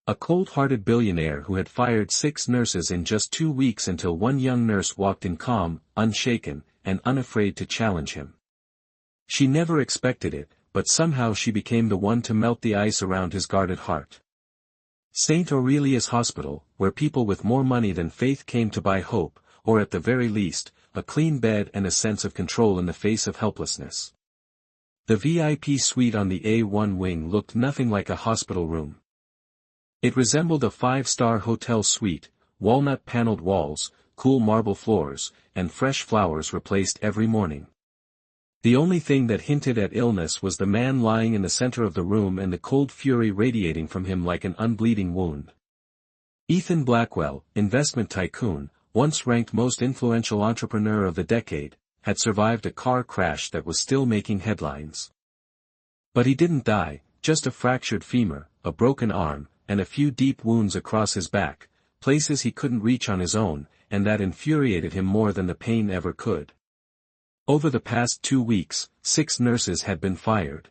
A cold-hearted billionaire who had fired 6 nurses in just 2 weeks until one young nurse walked in calm, unshaken, and unafraid to challenge him. She never expected it, but somehow she became the one to melt the ice around his guarded heart. St. Aurelia's Hospital, where people with more money than faith came to buy hope, or at the very least, a clean bed and a sense of control in the face of helplessness. The VIP suite on the A1 wing looked nothing like a hospital room. It resembled a 5-star hotel suite, walnut-paneled walls, cool marble floors, and fresh flowers replaced every morning. The only thing that hinted at illness was the man lying in the center of the room and the cold fury radiating from him like an unbleeding wound. Ethan Blackwell, investment tycoon, once ranked most influential entrepreneur of the decade, had survived a car crash that was still making headlines. But he didn't die, just a fractured femur, a broken arm, and a few deep wounds across his back, places he couldn't reach on his own, and that infuriated him more than the pain ever could. Over the past 2 weeks, 6 nurses had been fired.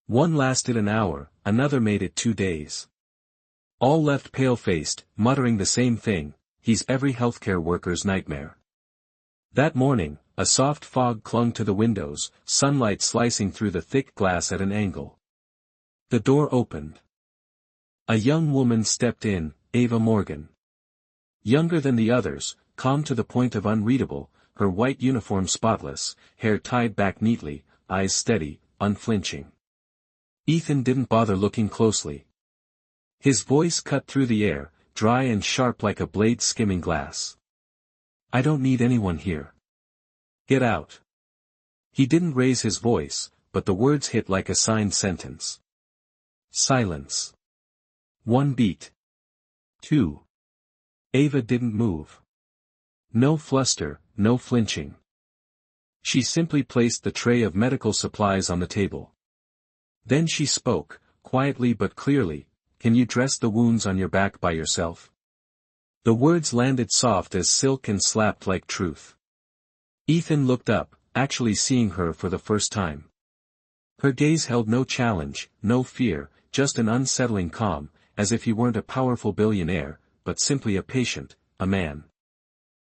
One lasted an hour, another made it 2 days. All left pale-faced, muttering the same thing: he's every healthcare worker's nightmare. That morning, a soft fog clung to the windows, sunlight slicing through the thick glass at an angle. The door opened. A young woman stepped in, Ava Morgan. Younger than the others, calm to the point of unreadable, her white uniform spotless, hair tied back neatly, eyes steady, unflinching. Ethan didn't bother looking closely. His voice cut through the air, dry and sharp like a blade skimming glass. "I don't need anyone here. Get out." He didn't raise his voice, but the words hit like a signed sentence. Silence. 1 beat. 2. Ava didn't move. No fluster, no flinching. She simply placed the tray of medical supplies on the table. Then she spoke, quietly but clearly, "Can you dress the wounds on your back by yourself?" The words landed soft as silk and slapped like truth. Ethan looked up, actually seeing her for the first time. Her gaze held no challenge, no fear, just an unsettling calm, as if he weren't a powerful billionaire, but simply a patient, a man.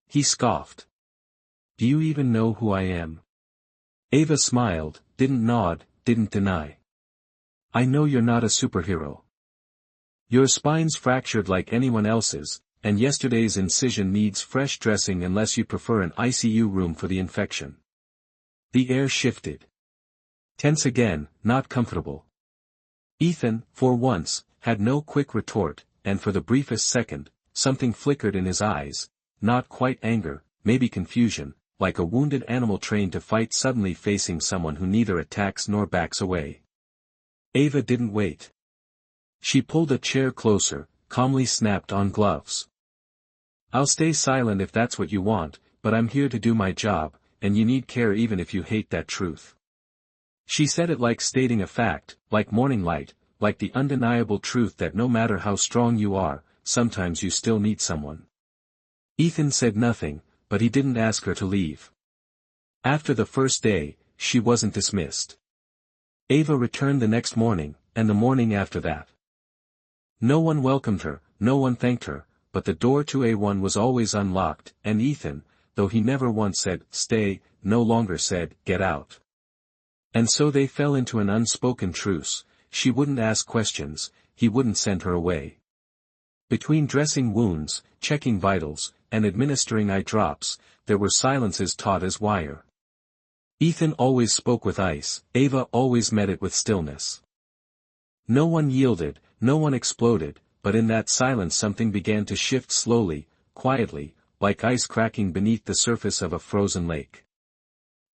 He scoffed. "Do you even know who I am?" Ava smiled, didn't nod, didn't deny. "I know you're not a superhero. Your spine's fractured like anyone else's, and yesterday's incision needs fresh dressing unless you prefer an ICU room for the infection." The air shifted. Tense again, not comfortable. Ethan, for once, had no quick retort, and for the briefest second, something flickered in his eyes, not quite anger, maybe confusion, like a wounded animal trained to fight suddenly facing someone who neither attacks nor backs away. Ava didn't wait. She pulled a chair closer, calmly snapped on gloves. "I'll stay silent if that's what you want, but I'm here to do my job, and you need care even if you hate that truth." She said it like stating a fact, like morning light, like the undeniable truth that no matter how strong you are, sometimes you still need someone. Ethan said nothing, but he didn't ask her to leave. After the first day, she wasn't dismissed. Ava returned the next morning, and the morning after that. No one welcomed her, no one thanked her, but the door to A1 was always unlocked, and Ethan, though he never once said, "Stay," no longer said, "Get out." And so they fell into an unspoken truce: she wouldn't ask questions, he wouldn't send her away. Between dressing wounds, checking vitals, and administering eye drops, there were silences taut as wire. Ethan always spoke with ice, Ava always met it with stillness. No one yielded, no one exploded, but in that silence something began to shift slowly, quietly, like ice cracking beneath the surface of a frozen lake.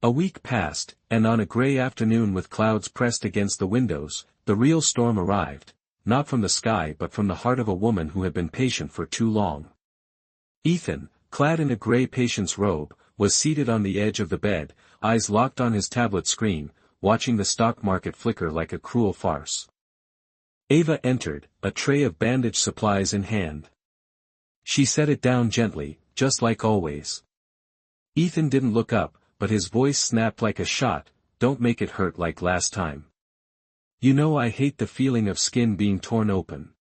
A week passed, and on a gray afternoon with clouds pressed against the windows, the real storm arrived, not from the sky but from the heart of a woman who had been patient for too long. Ethan, clad in a gray patient's robe, was seated on the edge of the bed, eyes locked on his tablet screen, watching the stock market flicker like a cruel farce. Ava entered, a tray of bandage supplies in hand. She set it down gently, just like always. Ethan didn't look up, but his voice snapped like a shot, "Don't make it hurt like last time. You know I hate the feeling of skin being torn open."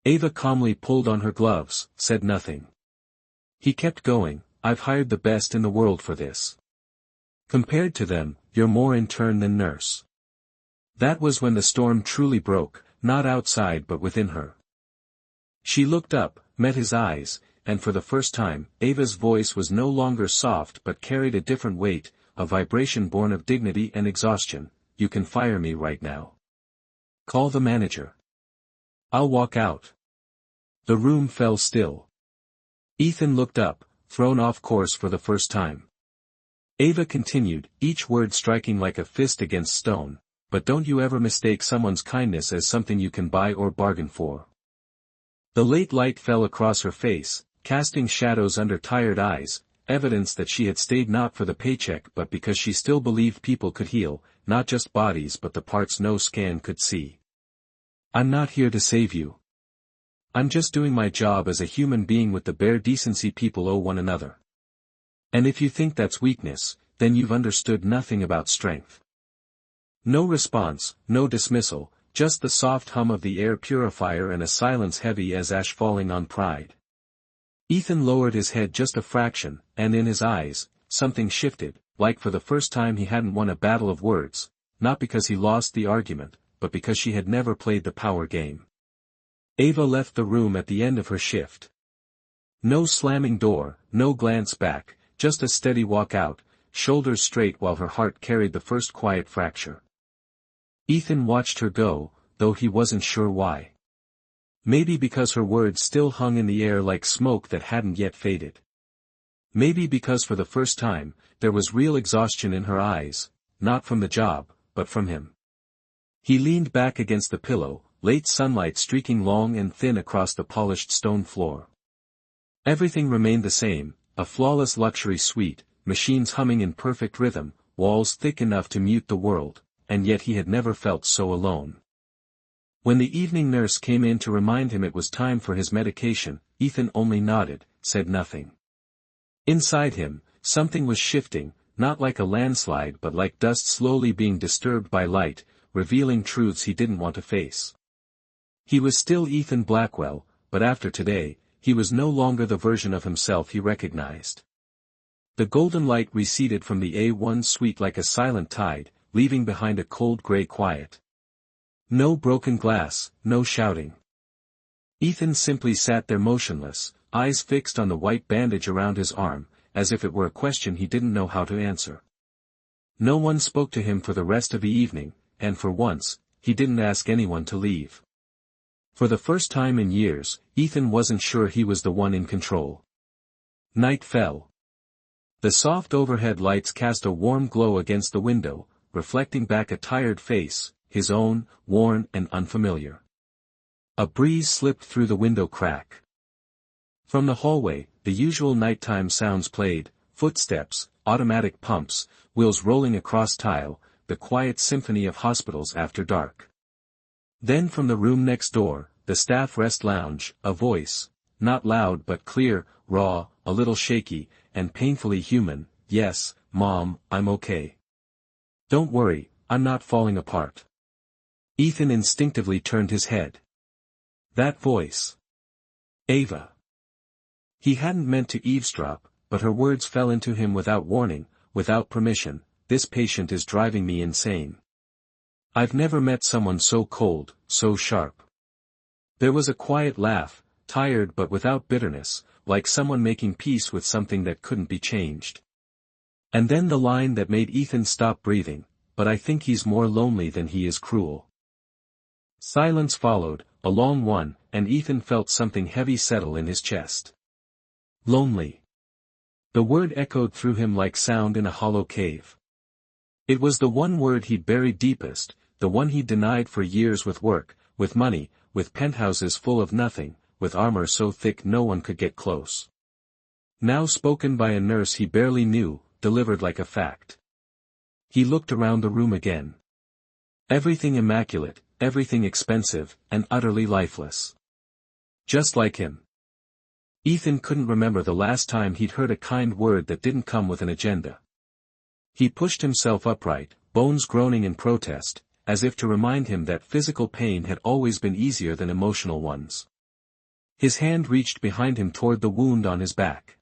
Ava calmly pulled on her gloves, said nothing. He kept going, I've hired the best in the world for this. Compared to them, you're more intern than nurse. That was when the storm truly broke, not outside but within her. She looked up, met his eyes, and for the first time, Ava's voice was no longer soft but carried a different weight, a vibration born of dignity and exhaustion. You can fire me right now. Call the manager. I'll walk out. The room fell still. Ethan looked up, thrown off course for the first time. Ava continued, each word striking like a fist against stone, but don't you ever mistake someone's kindness as something you can buy or bargain for. The late light fell across her face, casting shadows under tired eyes, evidence that she had stayed not for the paycheck but because she still believed people could heal, not just bodies but the parts no scan could see. I'm not here to save you. I'm just doing my job as a human being with the bare decency people owe one another. And if you think that's weakness, then you've understood nothing about strength. No response, no dismissal, just the soft hum of the air purifier and a silence heavy as ash falling on pride. Ethan lowered his head just a fraction, and in his eyes, something shifted, like for the first time he hadn't won a battle of words, not because he lost the argument, but because she had never played the power game. Ava left the room at the end of her shift. No slamming door, no glance back, just a steady walk out, shoulders straight while her heart carried the first quiet fracture. Ethan watched her go, though he wasn't sure why. Maybe because her words still hung in the air like smoke that hadn't yet faded. Maybe because for the first time, there was real exhaustion in her eyes, not from the job, but from him. He leaned back against the pillow, late sunlight streaking long and thin across the polished stone floor. Everything remained the same, a flawless luxury suite, machines humming in perfect rhythm, walls thick enough to mute the world, and yet he had never felt so alone. When the evening nurse came in to remind him it was time for his medication, Ethan only nodded, said nothing. Inside him, something was shifting, not like a landslide but like dust slowly being disturbed by light, revealing truths he didn't want to face. He was still Ethan Blackwell, but after today, he was no longer the version of himself he recognized. The golden light receded from the A1 suite like a silent tide, leaving behind a cold gray quiet. No broken glass, no shouting. Ethan simply sat there motionless, eyes fixed on the white bandage around his arm, as if it were a question he didn't know how to answer. No one spoke to him for the rest of the evening, and for once, he didn't ask anyone to leave. For the first time in years, Ethan wasn't sure he was the one in control. Night fell. The soft overhead lights cast a warm glow against the window, reflecting back a tired face, his own, worn and unfamiliar. A breeze slipped through the window crack. From the hallway, the usual nighttime sounds played, footsteps, automatic pumps, wheels rolling across tile, the quiet symphony of hospitals after dark. Then from the room next door, the staff rest lounge, a voice, not loud but clear, raw, a little shaky, and painfully human, yes, Mom, I'm okay. Don't worry, I'm not falling apart. Ethan instinctively turned his head. That voice. Ava. He hadn't meant to eavesdrop, but her words fell into him without warning, without permission. This patient is driving me insane. I've never met someone so cold, so sharp. There was a quiet laugh, tired but without bitterness, like someone making peace with something that couldn't be changed. And then the line that made Ethan stop breathing, but I think he's more lonely than he is cruel. Silence followed, a long one, and Ethan felt something heavy settle in his chest. Lonely. The word echoed through him like sound in a hollow cave. It was the one word he'd buried deepest, the one he'd denied for years with work, with money, with penthouses full of nothing, with armor so thick no one could get close. Now spoken by a nurse he barely knew, delivered like a fact. He looked around the room again. Everything immaculate, everything expensive, and utterly lifeless. Just like him. Ethan couldn't remember the last time he'd heard a kind word that didn't come with an agenda. He pushed himself upright, bones groaning in protest, as if to remind him that physical pain had always been easier than emotional ones. His hand reached behind him toward the wound on his back.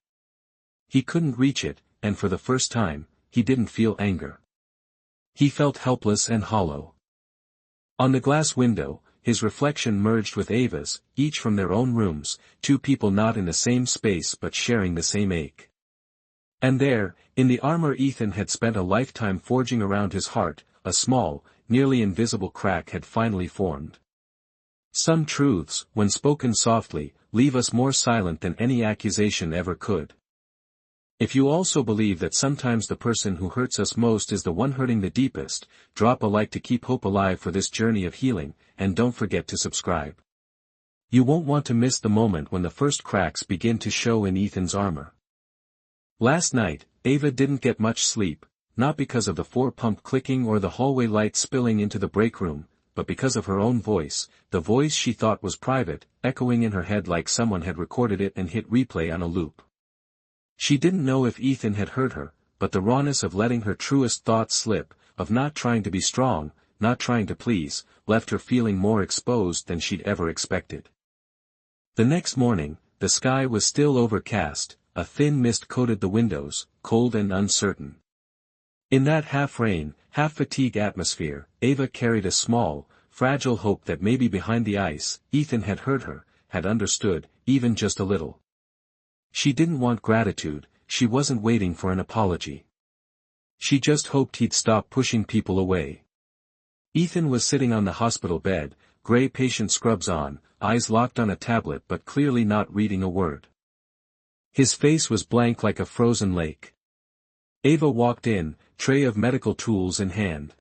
He couldn't reach it, and for the first time, he didn't feel anger. He felt helpless and hollow. On the glass window, his reflection merged with Ava's, each from their own rooms, two people not in the same space but sharing the same ache. And there, in the armor Ethan had spent a lifetime forging around his heart, a small, nearly invisible crack had finally formed. Some truths, when spoken softly, leave us more silent than any accusation ever could. If you also believe that sometimes the person who hurts us most is the one hurting the deepest, drop a like to keep hope alive for this journey of healing, and don't forget to subscribe. You won't want to miss the moment when the first cracks begin to show in Ethan's armor. Last night, Ava didn't get much sleep, not because of the floor-pump clicking or the hallway lights spilling into the break room, but because of her own voice, the voice she thought was private, echoing in her head like someone had recorded it and hit replay on a loop. She didn't know if Ethan had hurt her, but the rawness of letting her truest thoughts slip, of not trying to be strong, not trying to please, left her feeling more exposed than she'd ever expected. The next morning, the sky was still overcast, a thin mist coated the windows, cold and uncertain. In that half-rain, half-fatigue atmosphere, Ava carried a small, fragile hope that maybe behind the ice, Ethan had heard her, had understood, even just a little. She didn't want gratitude, she wasn't waiting for an apology. She just hoped he'd stop pushing people away. Ethan was sitting on the hospital bed, gray patient scrubs on, eyes locked on a tablet but clearly not reading a word. His face was blank like a frozen lake. Ava walked in, tray of medical tools in hand.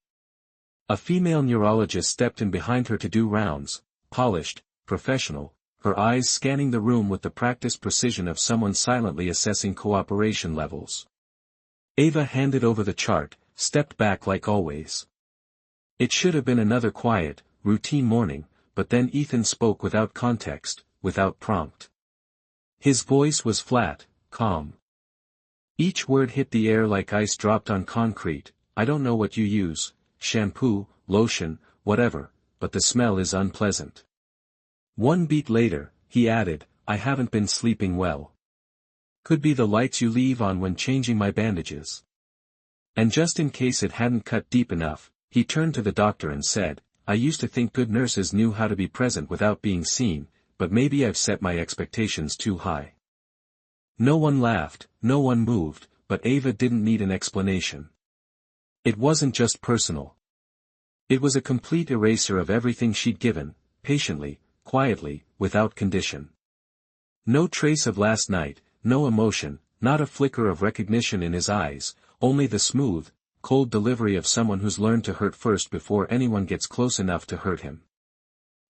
A female neurologist stepped in behind her to do rounds, polished, professional, her eyes scanning the room with the practiced precision of someone silently assessing cooperation levels. Ava handed over the chart, stepped back like always. It should have been another quiet, routine morning, but then Ethan spoke without context, without prompt. His voice was flat, calm. Each word hit the air like ice dropped on concrete. I don't know what you use, shampoo, lotion, whatever, but the smell is unpleasant. One beat later, he added, I haven't been sleeping well. Could be the lights you leave on when changing my bandages. And just in case it hadn't cut deep enough, he turned to the doctor and said, I used to think good nurses knew how to be present without being seen, but maybe I've set my expectations too high. No one laughed, no one moved, but Ava didn't need an explanation. It wasn't just personal. It was a complete eraser of everything she'd given, patiently, quietly, without condition. No trace of last night, no emotion, not a flicker of recognition in his eyes, only the smooth, cold delivery of someone who's learned to hurt first before anyone gets close enough to hurt him.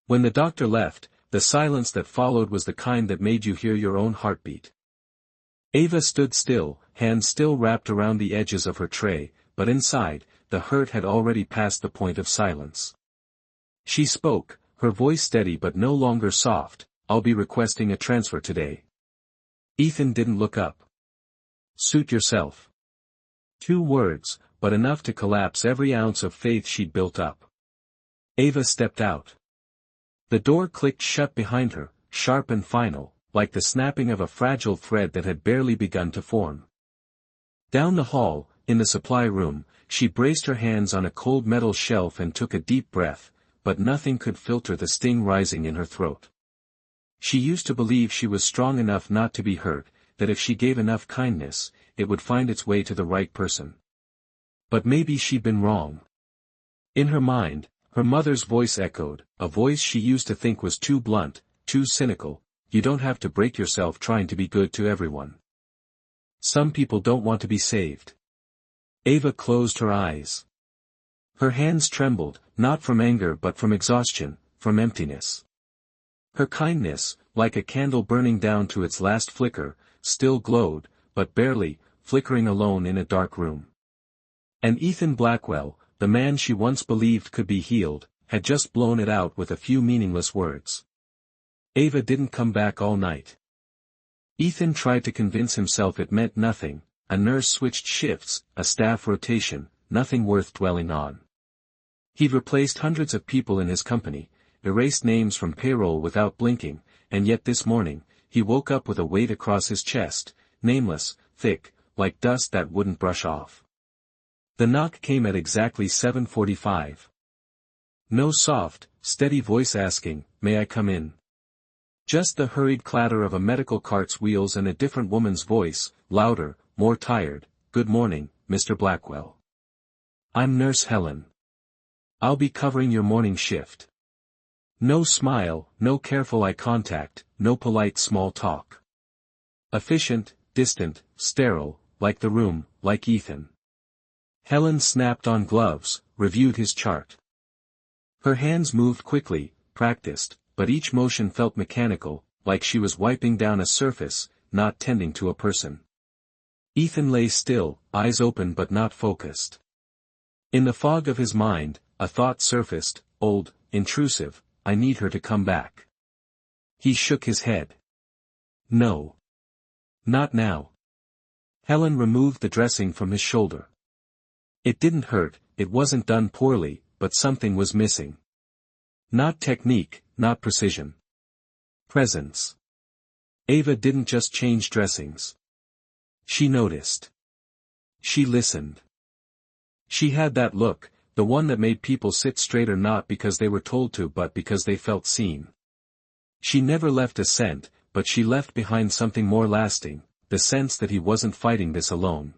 When the doctor left, the silence that followed was the kind that made you hear your own heartbeat. Ava stood still, hands still wrapped around the edges of her tray, but inside, the hurt had already passed the point of silence. She spoke, her voice steady but no longer soft, I'll be requesting a transfer today. Ethan didn't look up. Suit yourself. 2 words, but enough to collapse every ounce of faith she'd built up. Ava stepped out. The door clicked shut behind her, sharp and final, like the snapping of a fragile thread that had barely begun to form. Down the hall, in the supply room, she braced her hands on a cold metal shelf and took a deep breath, but nothing could filter the sting rising in her throat. She used to believe she was strong enough not to be hurt, that if she gave enough kindness, it would find its way to the right person. But maybe she'd been wrong. In her mind, her mother's voice echoed, a voice she used to think was too blunt, too cynical, you don't have to break yourself trying to be good to everyone. Some people don't want to be saved. Ava closed her eyes. Her hands trembled, not from anger but from exhaustion, from emptiness. Her kindness, like a candle burning down to its last flicker, still glowed, but barely, flickering alone in a dark room. And Ethan Blackwell, the man she once believed could be healed, had just blown it out with a few meaningless words. Ava didn't come back all night. Ethan tried to convince himself it meant nothing, a nurse switched shifts, a staff rotation, nothing worth dwelling on. He'd replaced hundreds of people in his company, erased names from payroll without blinking, and yet this morning, he woke up with a weight across his chest, nameless, thick, like dust that wouldn't brush off. The knock came at exactly 7:45. No soft, steady voice asking, "May I come in?" Just the hurried clatter of a medical cart's wheels and a different woman's voice, louder, more tired. "Good morning, Mr. Blackwell. I'm Nurse Helen. I'll be covering your morning shift." No smile, no careful eye contact, no polite small talk. Efficient, distant, sterile, like the room, like Ethan. Helen snapped on gloves, reviewed his chart. Her hands moved quickly, practiced, but each motion felt mechanical, like she was wiping down a surface, not tending to a person. Ethan lay still, eyes open but not focused. In the fog of his mind, a thought surfaced, old, intrusive, "I need her to come back." He shook his head. No. Not now. Helen removed the dressing from his shoulder. It didn't hurt, it wasn't done poorly, but something was missing. Not technique, not precision. Presence. Ava didn't just change dressings. She noticed. She listened. She had that look, the one that made people sit straighter not because they were told to but because they felt seen. She never left a scent, but she left behind something more lasting, the sense that he wasn't fighting this alone.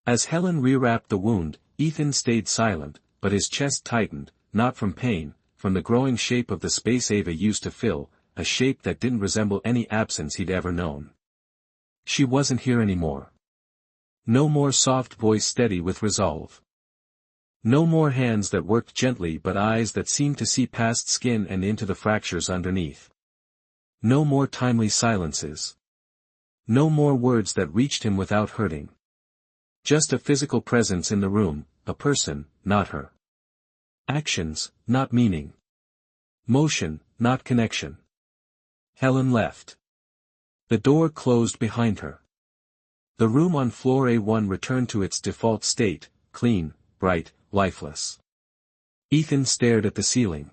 As Helen rewrapped the wound, Ethan stayed silent, but his chest tightened, not from pain, from the growing shape of the space Ava used to fill, a shape that didn't resemble any absence he'd ever known. She wasn't here anymore. No more soft voice steady with resolve. No more hands that worked gently but eyes that seemed to see past skin and into the fractures underneath. No more timely silences. No more words that reached him without hurting. Just a physical presence in the room, a person, not her. Actions, not meaning. Motion, not connection. Helen left. The door closed behind her. The room on floor A1 returned to its default state, clean, bright, lifeless. Ethan stared at the ceiling.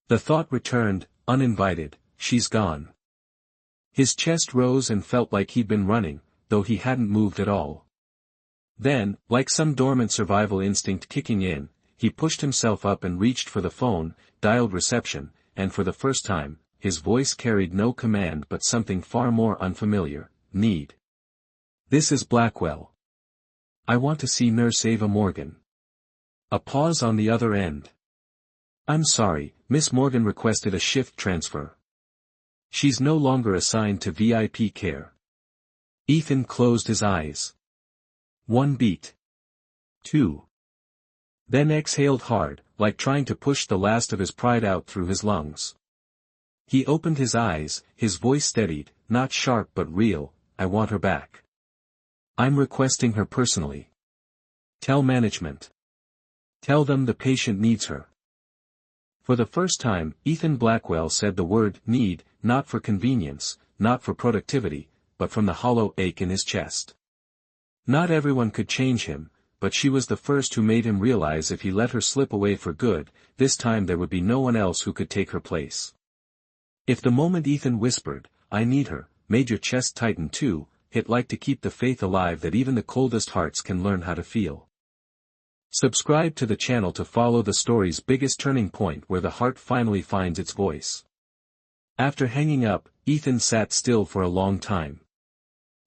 The thought returned, uninvited, "She's gone." His chest rose and felt like he'd been running, though he hadn't moved at all. Then, like some dormant survival instinct kicking in, he pushed himself up and reached for the phone, dialed reception, and for the first time, his voice carried no command but something far more unfamiliar, need. "This is Blackwell. I want to see Nurse Ava Morgan." A pause on the other end. "I'm sorry, Miss Morgan requested a shift transfer. She's no longer assigned to VIP care." Ethan closed his eyes. 1 beat. 2. Then exhaled hard, like trying to push the last of his pride out through his lungs. He opened his eyes, his voice steadied, not sharp but real, "I want her back. I'm requesting her personally. Tell management. Tell them the patient needs her." For the first time, Ethan Blackwell said the word need, not for convenience, not for productivity, but from the hollow ache in his chest. Not everyone could change him, but she was the first who made him realize if he let her slip away for good, this time there would be no one else who could take her place. If the moment Ethan whispered, "I need her," made your chest tighten too, hit like to keep the faith alive that even the coldest hearts can learn how to feel. Subscribe to the channel to follow the story's biggest turning point where the heart finally finds its voice. After hanging up, Ethan sat still for a long time.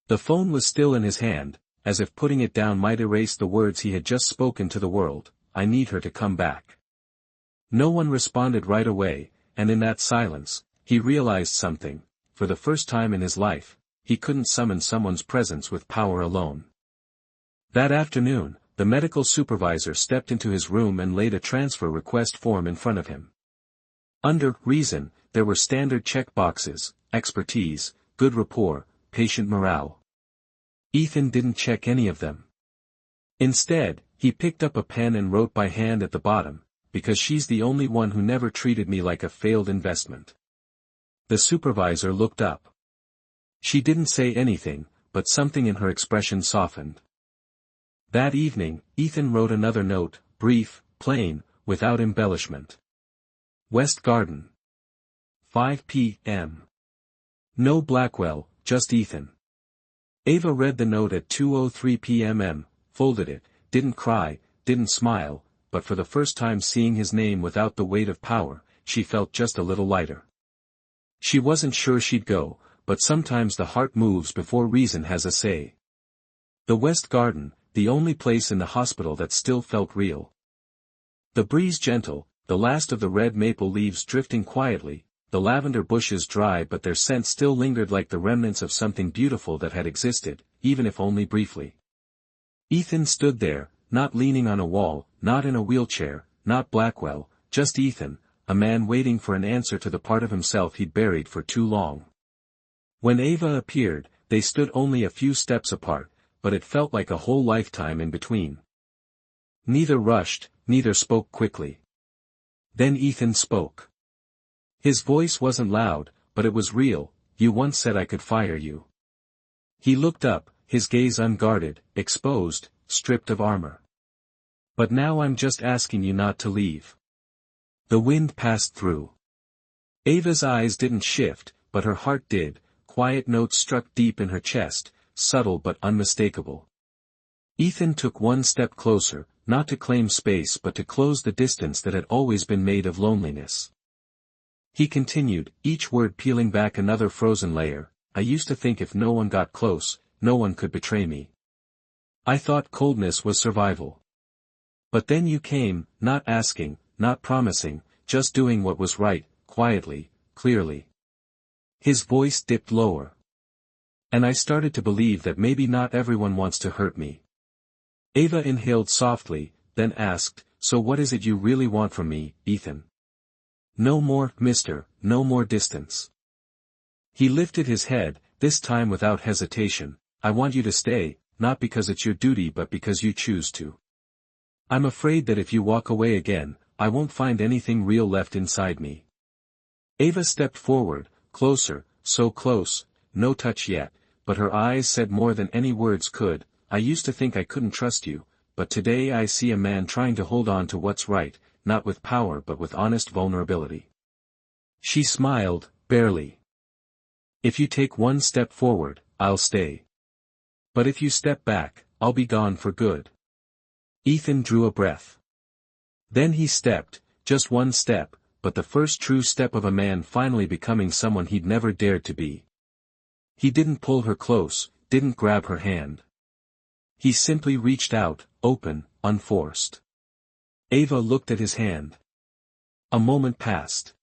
The phone was still in his hand, as if putting it down might erase the words he had just spoken to the world, "I need her to come back." No one responded right away, and in that silence, he realized something. For the first time in his life, he couldn't summon someone's presence with power alone. That afternoon, the medical supervisor stepped into his room and laid a transfer request form in front of him. Under reason, there were standard check boxes: expertise, good rapport, patient morale. Ethan didn't check any of them. Instead, he picked up a pen and wrote by hand at the bottom, "Because she's the only one who never treated me like a failed investment." The supervisor looked up. She didn't say anything, but something in her expression softened. That evening, Ethan wrote another note, brief, plain, without embellishment. West Garden. 5 p.m. No Blackwell, just Ethan. Ava read the note at 2:03 p.m., folded it, didn't cry, didn't smile, but for the first time seeing his name without the weight of power, she felt just a little lighter. She wasn't sure she'd go, but sometimes the heart moves before reason has a say. The West Garden, the only place in the hospital that still felt real. The breeze gentle, the last of the red maple leaves drifting quietly, the lavender bushes dry but their scent still lingered like the remnants of something beautiful that had existed, even if only briefly. Ethan stood there, not leaning on a wall, not in a wheelchair, not Blackwell, just Ethan, a man waiting for an answer to the part of himself he'd buried for too long. When Ava appeared, they stood only a few steps apart, but it felt like a whole lifetime in between. Neither rushed, neither spoke quickly. Then Ethan spoke. His voice wasn't loud, but it was real. "You once said I could fire you." He looked up, his gaze unguarded, exposed, stripped of armor. "But now I'm just asking you not to leave." The wind passed through. Ava's eyes didn't shift, but her heart did. Quiet notes struck deep in her chest, subtle but unmistakable. Ethan took one step closer, not to claim space but to close the distance that had always been made of loneliness. He continued, each word peeling back another frozen layer. "I used to think if no one got close, no one could betray me. I thought coldness was survival. But then you came, not asking, not promising, just doing what was right, quietly, clearly." His voice dipped lower. "And I started to believe that maybe not everyone wants to hurt me." Ava inhaled softly, then asked, "So what is it you really want from me, Ethan?" "No more, mister, no more distance." He lifted his head, this time without hesitation. "I want you to stay, not because it's your duty but because you choose to. I'm afraid that if you walk away again, I won't find anything real left inside me." Ava stepped forward, closer, so close, no touch yet, but her eyes said more than any words could. "I used to think I couldn't trust you, but today I see a man trying to hold on to what's right, not with power but with honest vulnerability." She smiled, barely. "If you take one step forward, I'll stay. But if you step back, I'll be gone for good." Ethan drew a breath. Then he stepped, just one step, but the first true step of a man finally becoming someone he'd never dared to be. He didn't pull her close, didn't grab her hand. He simply reached out, open, unforced. Ava looked at his hand. A moment passed.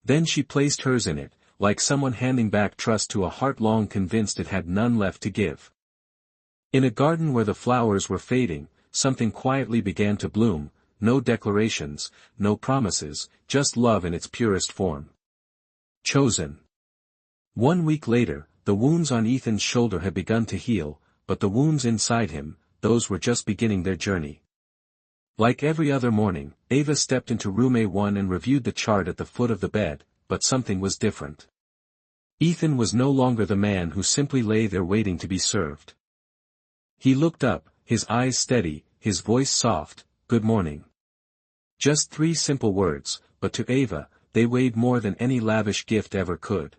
Then she placed hers in it, like someone handing back trust to a heart long convinced it had none left to give. In a garden where the flowers were fading, something quietly began to bloom, no declarations, no promises, just love in its purest form. Chosen. 1 week later, the wounds on Ethan's shoulder had begun to heal, but the wounds inside him, those were just beginning their journey. Like every other morning, Ava stepped into room A1 and reviewed the chart at the foot of the bed, but something was different. Ethan was no longer the man who simply lay there waiting to be served. He looked up, his eyes steady, his voice soft, "Good morning." Just 3 simple words, but to Ava, they weighed more than any lavish gift ever could.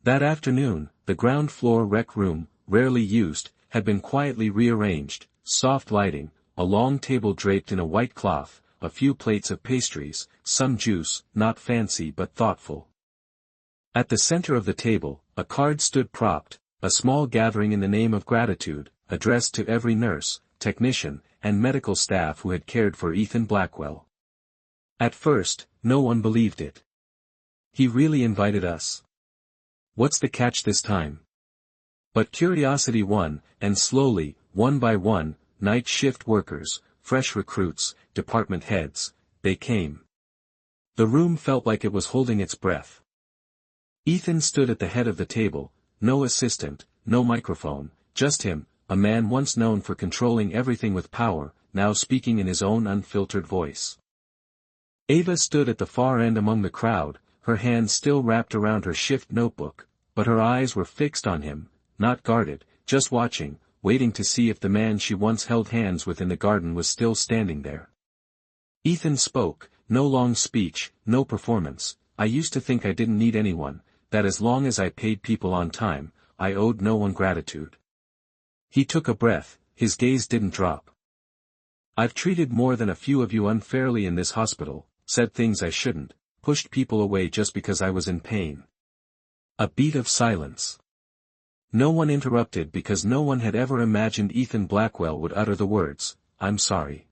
That afternoon, the ground floor rec room, rarely used, had been quietly rearranged, soft lighting, a long table draped in a white cloth, a few plates of pastries, some juice, not fancy but thoughtful. At the center of the table, a card stood propped, a small gathering in the name of gratitude, addressed to every nurse, technician, and medical staff who had cared for Ethan Blackwell. At first, no one believed it. He really invited us. What's the catch this time? But curiosity won, and slowly, one by one, night shift workers, fresh recruits, department heads, they came. The room felt like it was holding its breath. Ethan stood at the head of the table, no assistant, no microphone, just him, a man once known for controlling everything with power, now speaking in his own unfiltered voice. Ava stood at the far end among the crowd, her hands still wrapped around her shift notebook, but her eyes were fixed on him, not guarded, just watching, waiting to see if the man she once held hands with in the garden was still standing there. Ethan spoke, no long speech, no performance, I used to think I didn't need anyone, that as long as I paid people on time, I owed no one gratitude. He took a breath, his gaze didn't drop. I've treated more than a few of you unfairly in this hospital, said things I shouldn't, pushed people away just because I was in pain. A beat of silence. No one interrupted because no one had ever imagined Ethan Blackwell would utter the words, "I'm sorry."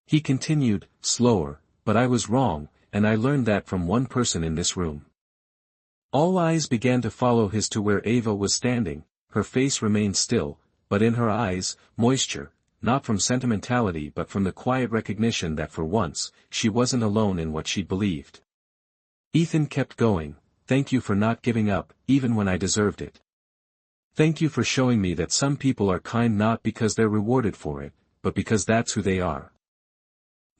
He continued, slower, "But I was wrong, and I learned that from one person in this room." All eyes began to follow his to where Ava was standing. Her face remained still, but in her eyes, moisture, not from sentimentality but from the quiet recognition that for once, she wasn't alone in what she believed. Ethan kept going, "Thank you for not giving up, even when I deserved it. Thank you for showing me that some people are kind not because they're rewarded for it, but because that's who they are."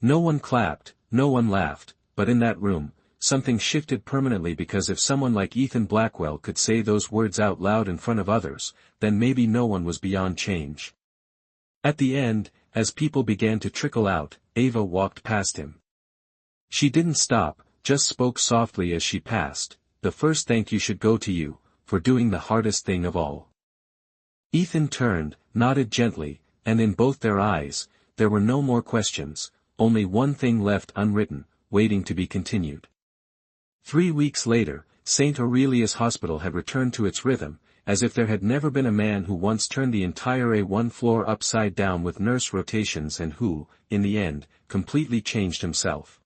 No one clapped, no one laughed, but in that room, something shifted permanently because if someone like Ethan Blackwell could say those words out loud in front of others, then maybe no one was beyond change. At the end, as people began to trickle out, Ava walked past him. She didn't stop, just spoke softly as she passed, "The first thank you should go to you, for doing the hardest thing of all." Ethan turned, nodded gently, and in both their eyes, there were no more questions, only one thing left unwritten, waiting to be continued. 3 weeks later, St. Aurelius Hospital had returned to its rhythm, as if there had never been a man who once turned the entire A1 floor upside down with nurse rotations and who, in the end, completely changed himself.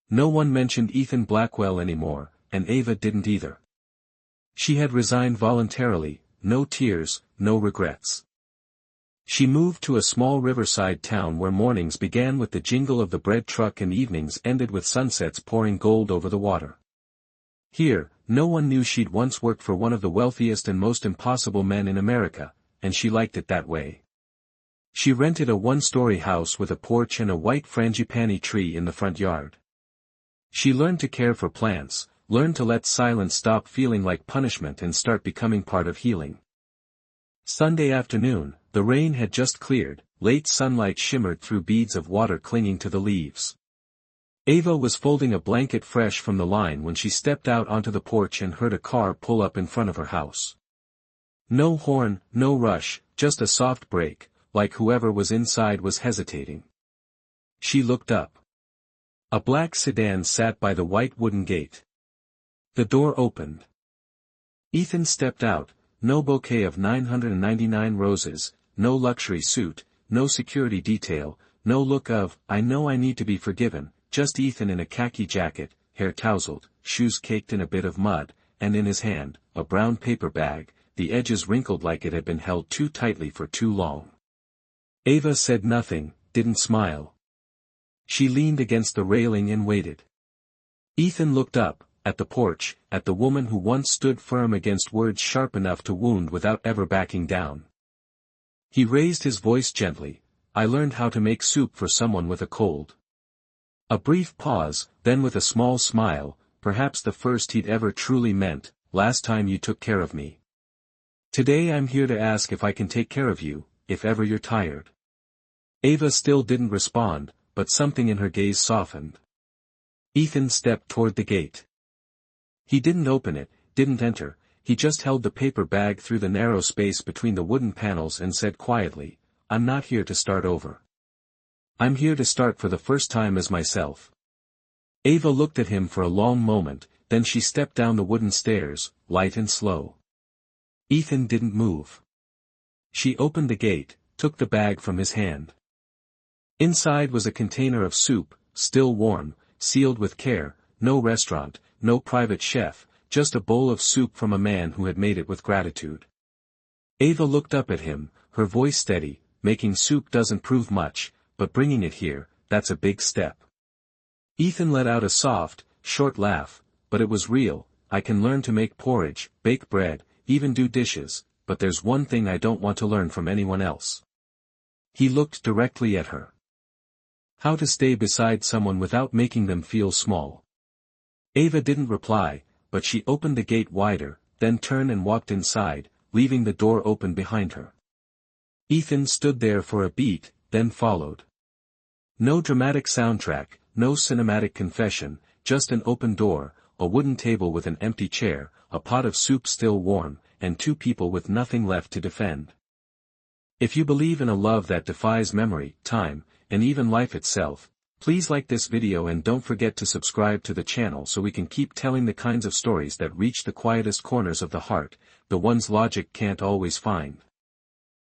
No one mentioned Ethan Blackwell anymore, and Ava didn't either. She had resigned voluntarily, no tears, no regrets. She moved to a small riverside town where mornings began with the jingle of the bread truck and evenings ended with sunsets pouring gold over the water. Here, no one knew she'd once worked for one of the wealthiest and most impossible men in America, and she liked it that way. She rented a one-story house with a porch and a white frangipani tree in the front yard. She learned to care for plants, learned to let silence stop feeling like punishment and start becoming part of healing. Sunday afternoon, the rain had just cleared, late sunlight shimmered through beads of water clinging to the leaves. Ava was folding a blanket fresh from the line when she stepped out onto the porch and heard a car pull up in front of her house. No horn, no rush, just a soft brake, like whoever was inside was hesitating. She looked up. A black sedan sat by the white wooden gate. The door opened. Ethan stepped out, no bouquet of 999 roses, no luxury suit, no security detail, no look of, "I know I need to be forgiven," just Ethan in a khaki jacket, hair tousled, shoes caked in a bit of mud, and in his hand, a brown paper bag, the edges wrinkled like it had been held too tightly for too long. Ava said nothing, didn't smile. She leaned against the railing and waited. Ethan looked up, at the porch, at the woman who once stood firm against words sharp enough to wound without ever backing down. He raised his voice gently, "I learned how to make soup for someone with a cold." A brief pause, then with a small smile, perhaps the first he'd ever truly meant, "Last time you took care of me. Today I'm here to ask if I can take care of you, if ever you're tired." Ava still didn't respond, but something in her gaze softened. Ethan stepped toward the gate. He didn't open it, didn't enter, he just held the paper bag through the narrow space between the wooden panels and said quietly, "I'm not here to start over. I'm here to start for the first time as myself." Ava looked at him for a long moment, then she stepped down the wooden stairs, light and slow. Ethan didn't move. She opened the gate, took the bag from his hand. Inside was a container of soup, still warm, sealed with care, no restaurant, no private chef, just a bowl of soup from a man who had made it with gratitude. Ava looked up at him, her voice steady, "Making soup doesn't prove much, but bringing it here, that's a big step." Ethan let out a soft, short laugh, "But it was real. I can learn to make porridge, bake bread, even do dishes, but there's one thing I don't want to learn from anyone else." He looked directly at her. How to stay beside someone without making them feel small. Ava didn't reply, but she opened the gate wider, then turned and walked inside, leaving the door open behind her. Ethan stood there for a beat, then followed. No dramatic soundtrack, no cinematic confession, just an open door, a wooden table with an empty chair, a pot of soup still warm, and two people with nothing left to defend. If you believe in a love that defies memory, time, and even life itself, please like this video and don't forget to subscribe to the channel so we can keep telling the kinds of stories that reach the quietest corners of the heart, the ones logic can't always find.